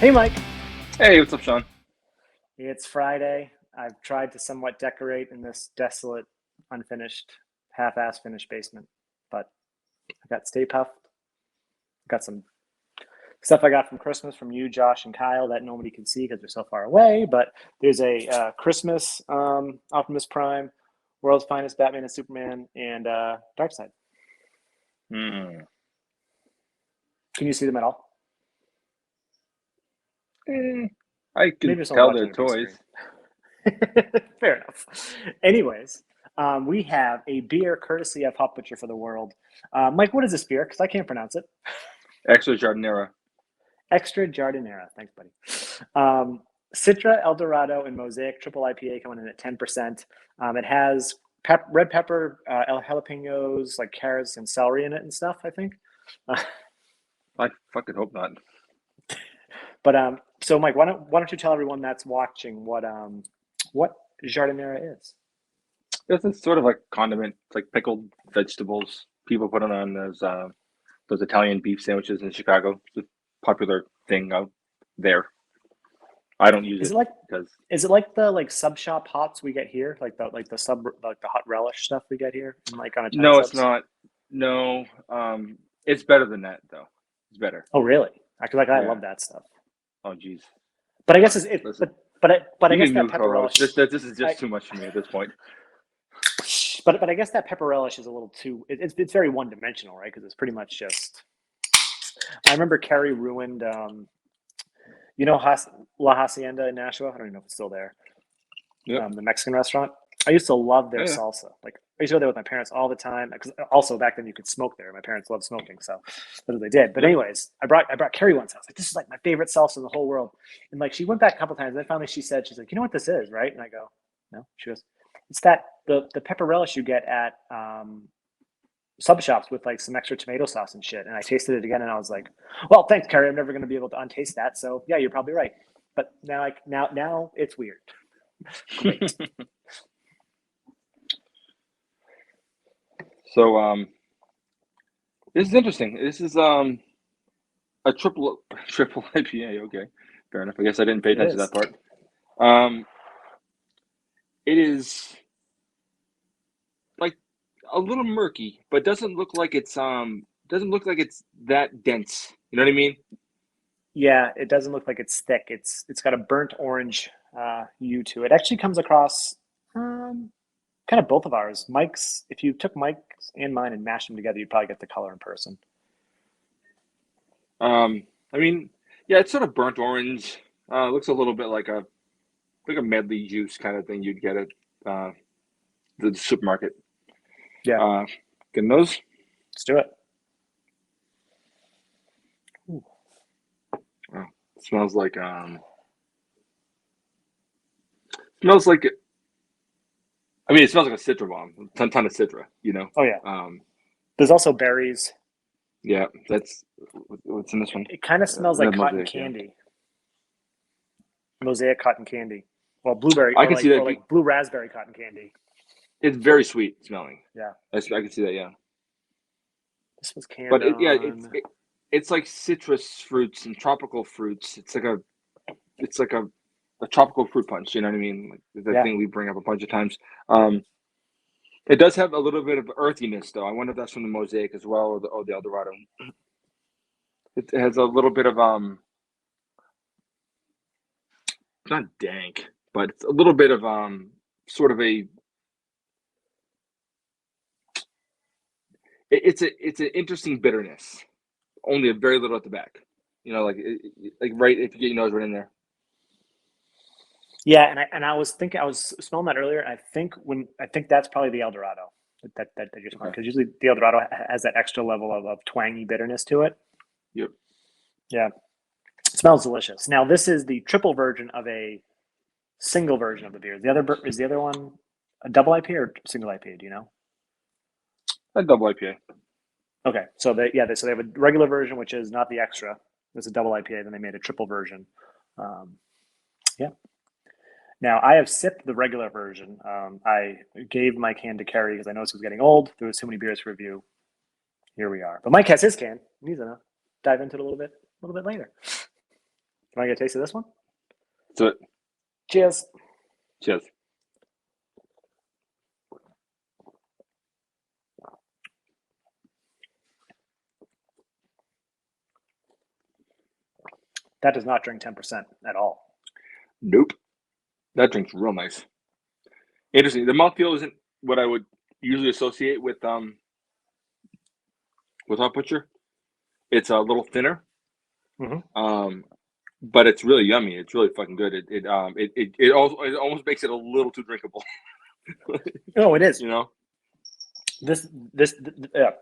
Hey, Mike. Hey, what's up, Sean? It's Friday. I've tried to somewhat decorate in this desolate, unfinished, half-ass finished basement, but I got Stay Puft. Got some stuff I got from Christmas from you, Josh, and Kyle that nobody can see because they're so far away. But there's a Christmas Optimus Prime, World's Finest Batman and Superman, and Darkseid. Hmm. Can you see them at all? I can Maybe there's someone tell watching they're a big toys. screen. Fair enough. Anyways, we have a beer courtesy of Hop Butcher for the World. Mike, what is this beer? Because I can't pronounce it. Extra Giardiniera. Extra Giardiniera. Thanks, buddy. Citra, El Dorado, and Mosaic triple IPA coming in at 10%. It has red pepper, jalapenos, like carrots and celery in it and stuff, I think. I fucking hope not. But so Mike, why don't you tell everyone that's watching what Giardiniera is? It's sort of like condiment. It's like pickled vegetables. People put it on those Italian beef sandwiches in Chicago. It's a popular thing out there. I don't use Is it it like because is it like the sub shop hots we get here, like the hot relish stuff we get here, and like on Italian no, it's subs? not. No, it's better than that though. It's better. Oh, really? I Yeah. love that stuff. Oh, geez. But I guess it's Listen, but I you guess can that move pepper co-host. relish. This is just I, too much for me at this point. but I guess that pepper relish is a little too. It's very one dimensional, right? Because it's pretty much just. I remember Carrie ruined. La Hacienda in Nashua. I don't even know if it's still there. Yep. The Mexican restaurant. I used to love their Oh, yeah. salsa. Like I used to go there with my parents all the time. Because also back then you could smoke there. My parents loved smoking, so that's what they did. But Yep. anyways, I brought Carrie once. I was like, this is like my favorite salsa in the whole world. And like she went back a couple times. And then finally she's like, you know what this is, right? And I go, no. She goes, it's that the pepper relish you get at sub shops with like some extra tomato sauce and shit. And I tasted it again and I was like, well, thanks, Carrie. I'm never going to be able to untaste that. So yeah, you're probably right. But now it's weird. Great. So this is interesting. This is a triple IPA. Okay, fair enough. I guess I didn't pay It attention to is. that part. Um, it is like a little murky, but doesn't look like it's that dense. You know what I mean? Yeah, it doesn't look like it's thick. It's got a burnt orange hue to it. Actually comes across kind of both of ours. Mike's, if you took Mike's and mine and mashed them together, you'd probably get the color in person. I mean, yeah, it's sort of burnt orange. Looks a little bit like a medley juice kind of thing you'd get at the supermarket. Yeah, Getting those? let's do it. Ooh. Oh, smells like I mean, it smells like a Citra bomb. A ton of Citra, you know. Oh yeah. Um, There's also berries. yeah, that's what's in this one. It kind of smells like Red cotton mosaic, yeah. candy. Mosaic cotton candy. Well, blueberry I can see that. or like blue raspberry cotton candy. It's very sweet smelling. Yeah. I can see that, yeah. This was canned But on. it's like citrus fruits and tropical fruits. It's like a tropical fruit punch. You know what I mean? Like the Yeah. thing we bring up a bunch of times. It does have a little bit of earthiness, though. I wonder if that's from the Mosaic as well, or the El Dorado. It has a little bit of not dank, but it's a little bit of sort of a. It's an interesting bitterness. Only a very little at the back. You know, like right if you get your nose right in there. Yeah, and I was smelling that earlier. And I think that's probably the El Dorado that you're smelling, Okay. because usually the El Dorado has that extra level of twangy bitterness to it. Yep. Yeah, it smells delicious. Now this is the triple version of a single version of the beer. Is the other one a double IPA or single IPA? Do you know? A double IPA. Okay, so they have a regular version, which is not the extra. It's a double IPA. Then they made a triple version. Yeah. Now I have sipped the regular version. I gave my can to Carrie because I noticed it was getting old. There was too many beers to review. Here we are. But Mike has his can. He's gonna dive into it a little bit later. Can I get a taste of this one? So, Cheers. cheers. That does not drink 10% at all. Nope. That drink's real nice. Interesting. The mouthfeel isn't what I would usually associate with hot butcher. It's a little thinner. But it's really yummy. It's really fucking good. It almost makes it a little too drinkable. Oh, it is. You know? The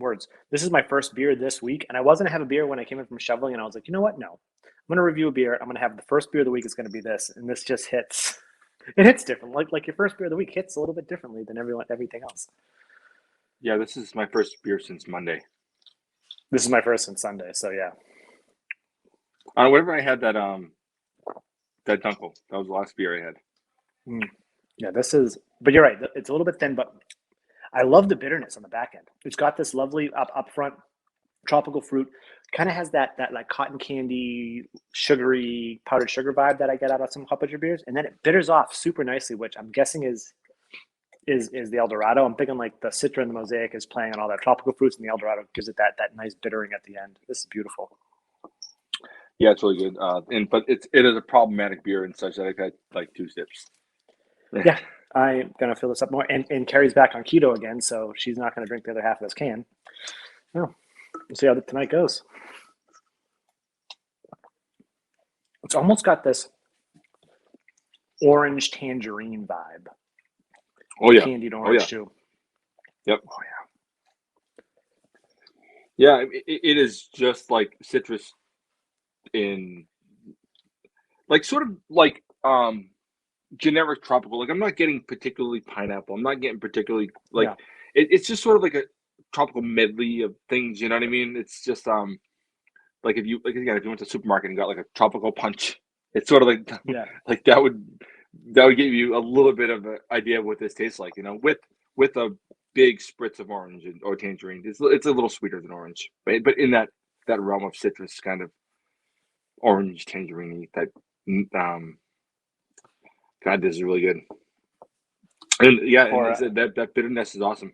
words. This is my first beer this week, and I wasn't gonna have a beer when I came in from shoveling, and I was like, you know what? No, I'm gonna review a beer. I'm gonna have the first beer of the week is gonna be this, and this just hits. It hits different. Like your first beer of the week hits a little bit differently than everything else. Yeah, this is my first beer since Monday. This is my first since Sunday, so yeah. Whenever I had that Dunkel, that was the last beer I had. Yeah, this is. But you're right. It's a little bit thin, but I love the bitterness on the back end. It's got this lovely up front tropical fruit. Kind of has that like cotton candy, sugary, powdered sugar vibe that I get out of some hot butcher beers, and then it bitters off super nicely, which I'm guessing is the El Dorado. I'm thinking like the Citra and the Mosaic is playing on all that tropical fruits, and the El Dorado gives it that nice bittering at the end. This is beautiful. Yeah, it's really good. But it is a problematic beer and such that I've had like 2 sips. Yeah, I'm gonna fill this up more. And Carrie's back on keto again, so she's not gonna drink the other half of this can. No, we'll see how tonight goes. It's almost got this orange tangerine vibe. Oh yeah, Candied orange too. Yep. Oh yeah. Yeah, it is just like citrus in like sort of like generic tropical. Like I'm not getting particularly pineapple. I'm not getting particularly like it's just sort of like a tropical medley of things. You know what I mean? It's just like if you went to the supermarket and got like a tropical punch, it's sort of like like that would give you a little bit of an idea of what this tastes like. You know, with a big spritz of orange or tangerine. It's a little sweeter than orange, but in that realm of citrus kind of orange tangerine type. God, this is really good. And that bitterness is awesome.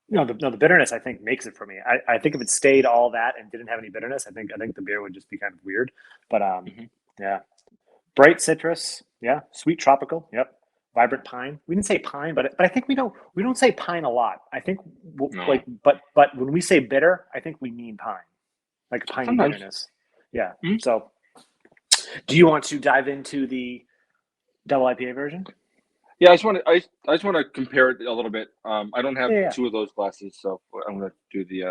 No, the bitterness I think makes it for me. I think if it stayed all that and didn't have any bitterness, I think the beer would just be kind of weird. But yeah, bright citrus, yeah, sweet tropical, yep, vibrant pine. We didn't say pine, but I think we don't say pine a lot. I think but when we say bitter, I think we mean pine, like piney Sometimes. bitterness. Yeah. So, do you want to dive into the double IPA version? Yeah, I just want to compare it a little bit. I don't have 2 of those glasses, so I'm going to do the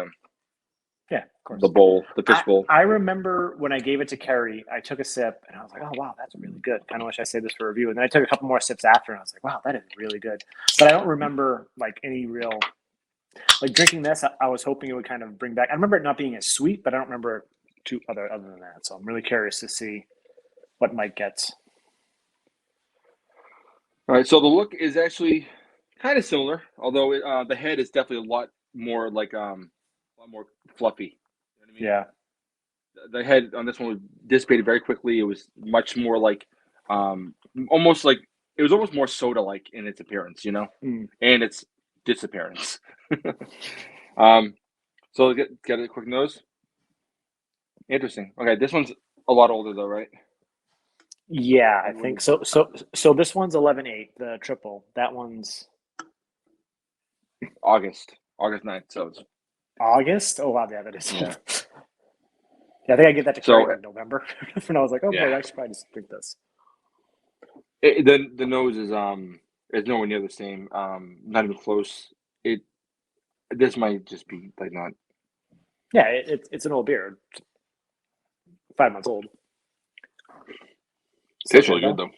of course, the fish bowl. I remember when I gave it to Carrie, I took a sip and I was like, "Oh wow, that's really good." Kind of wish I saved this for review. And then I took a couple more sips after, and I was like, "Wow, that is really good." But I don't remember like any real like drinking this. I was hoping it would kind of bring back. I remember it not being as sweet, but I don't remember other than that. So I'm really curious to see what Mike gets. All right, so the look is actually kind of similar, although the head is definitely a lot more like a lot more fluffy. You know what I mean? Yeah. The head on this one was dissipated very quickly. It was much more like almost like it was almost more soda-like in its appearance, you know, and its disappearance. So get a quick nose. Interesting. Okay, this one's a lot older though, right? Yeah, I think so. So this one's 11.8, the triple. That one's August 9th. So it's August. Oh wow, yeah, that is. Yeah. Yeah, I think I get that to Carrie in November. And I was like, oh boy, I should probably just drink this. The nose is nowhere near the same. Not even close. This might just be like not. Yeah, it's an old beer. 5 months old. Tastes really good though.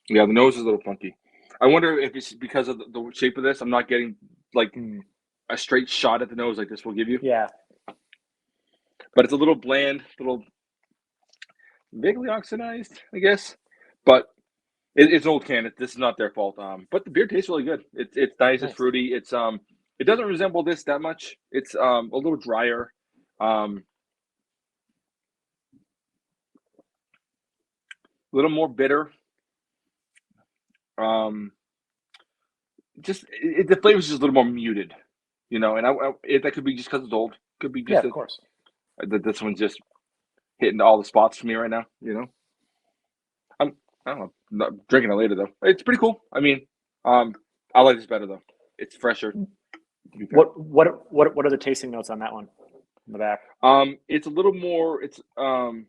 Yeah, the nose is a little funky. I wonder if it's because of the shape of this. I'm not getting like a straight shot at the nose like this will give you. Yeah. But it's a little bland, little vaguely oxidized, I guess. But it's an old can. This is not their fault. But the beer tastes really good. It's nice. It's fruity. It's it doesn't resemble this that much. It's a little drier. little more bitter. The flavor is just a little more muted, and that could be just because it's old. Could be just of course. that this one's just hitting all the spots for me right now. I don't know. I'm not drinking it later though. It's pretty cool. I mean, I like this better though. It's fresher. What are the tasting notes on that one in the back? It's a little more. It's No,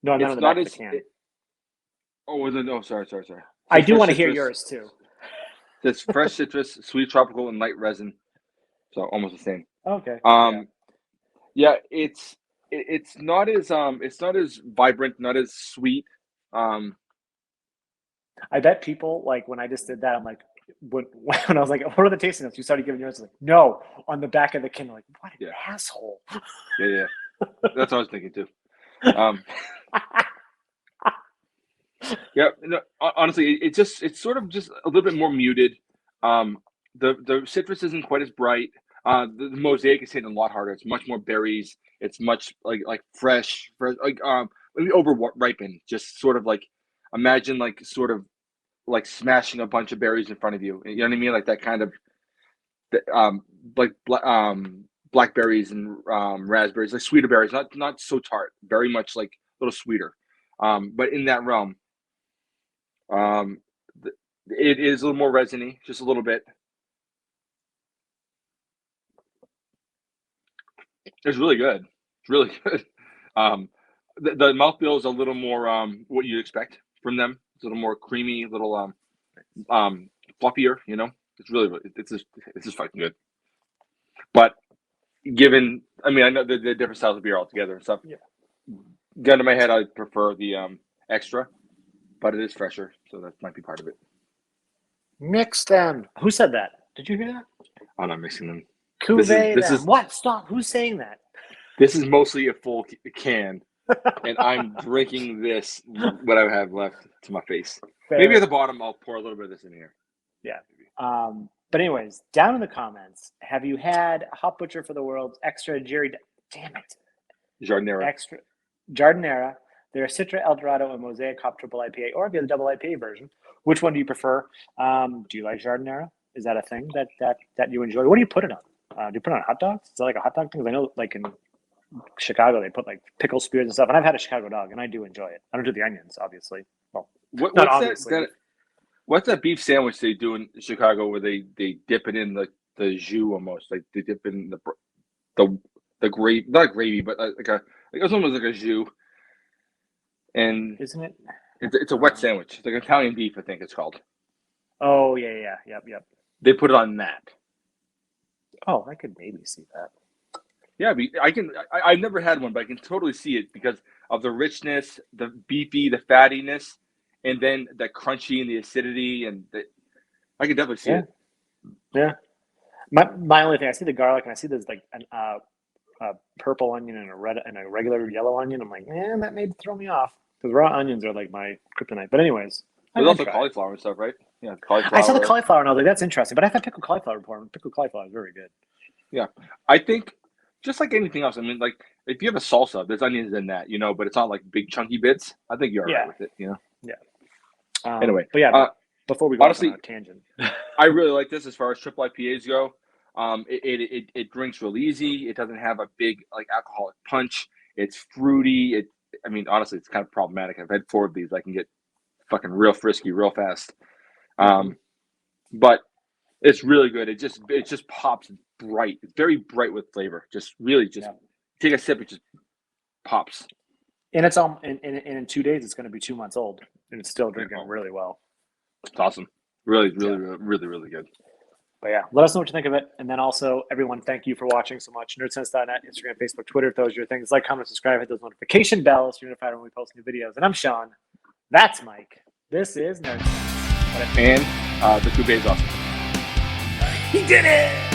not it's on the not back of as. the can. Sorry. I do fresh want to hear citrus. yours too. It's fresh citrus, sweet tropical, and light resin. So almost the same. Okay. Yeah, it's not as vibrant, not as sweet. I bet people like when I just did that. I'm like, when I was like, what are the tasting notes? You started giving yours. Like, no, on the back of the can. Like, what an asshole. Yeah. That's what I was thinking too. Yeah, no, honestly, it's sort of just a little bit more muted. The citrus isn't quite as bright. The mosaic is hitting a lot harder. It's much more berries. It's much like fresh, like maybe over ripened. Just sort of like imagine like sort of like smashing a bunch of berries in front of you. You know what I mean? Like that kind of blackberries and raspberries, like sweeter berries, not so tart, very much like a little sweeter. But in that realm. It is a little more resiny, just a little bit. It's really good. It's really good. The mouthfeel is a little more what you'd expect from them. It's a little more creamy, a little fluffier. It's just fucking good. But I know the different styles of beer altogether and stuff. Yeah. Gun to my head, I prefer the extra, but it is fresher, so that might be part of it. Mix them. Who said that? Did you hear that? I'm not mixing them. This is what? Stop. Who's saying that? This is mostly a full can, and I'm drinking this, what I have left, to my face. Fair. Maybe at the bottom, I'll pour a little bit of this in here. Yeah. But anyways, down in the comments, have you had Hop Butcher for the World's extra Giardiniera. Extra Giardiniera. There are Citra, El Dorado, and Mosaic-hopped triple IPA, or if you have the double IPA version. Which one do you prefer? Do you like Giardiniera? Is that a thing that you enjoy? What do you put it on? Do you put it on hot dogs? Is that like a hot dog thing? Because I know like in Chicago they put like pickle spears and stuff, and I've had a Chicago dog and I do enjoy it. I don't do the onions, obviously. Well, not obviously. What's that beef sandwich they do in Chicago where they dip it in the jus almost, like they dip it in the gravy, not gravy, but it's almost like a jus. And isn't it? It's a wet sandwich. It's like Italian beef, I think it's called. Oh yeah, yep. They put it on that. Oh, I could maybe see that. Yeah, I've never had one, but I can totally see it because of the richness, the beefy, the fattiness, and then the crunchy and the acidity, and I can definitely see it. Yeah. My only thing, I see the garlic and I see there's like a purple onion and a regular yellow onion. I'm like, man, that may throw me off because raw onions are like my kryptonite. But anyways, there's also cauliflower and stuff, right? Yeah, cauliflower. I saw the cauliflower and I was like, that's interesting. But I've had pickled cauliflower before, and pickled cauliflower is very good. Yeah, I think just like anything else. I mean, like if you have a salsa, there's onions in that, but it's not like big chunky bits. I think you're all right with it, Yeah. Anyway, but yeah, before we go honestly, on a tangent, I really like this as far as triple IPAs go. It drinks real easy. It doesn't have a big like alcoholic punch. It's fruity. Honestly, it's kind of problematic. I've had 4 of these. I can get fucking real frisky real fast. But it's really good. It just pops bright. It's very bright with flavor. Take a sip, it just pops. And it's in 2 days it's going to be 2 months old, and it's still drinking really well. It's awesome. Really good. But yeah, let us know what you think of it. And then also, everyone, thank you for watching so much. Nerdsense.net, Instagram, Facebook, Twitter, if those are your things. Like, comment, subscribe, hit those notification bells so you're notified when we post new videos. And I'm Sean. That's Mike. This is Nerdsense. And the coupe is awesome. He did it!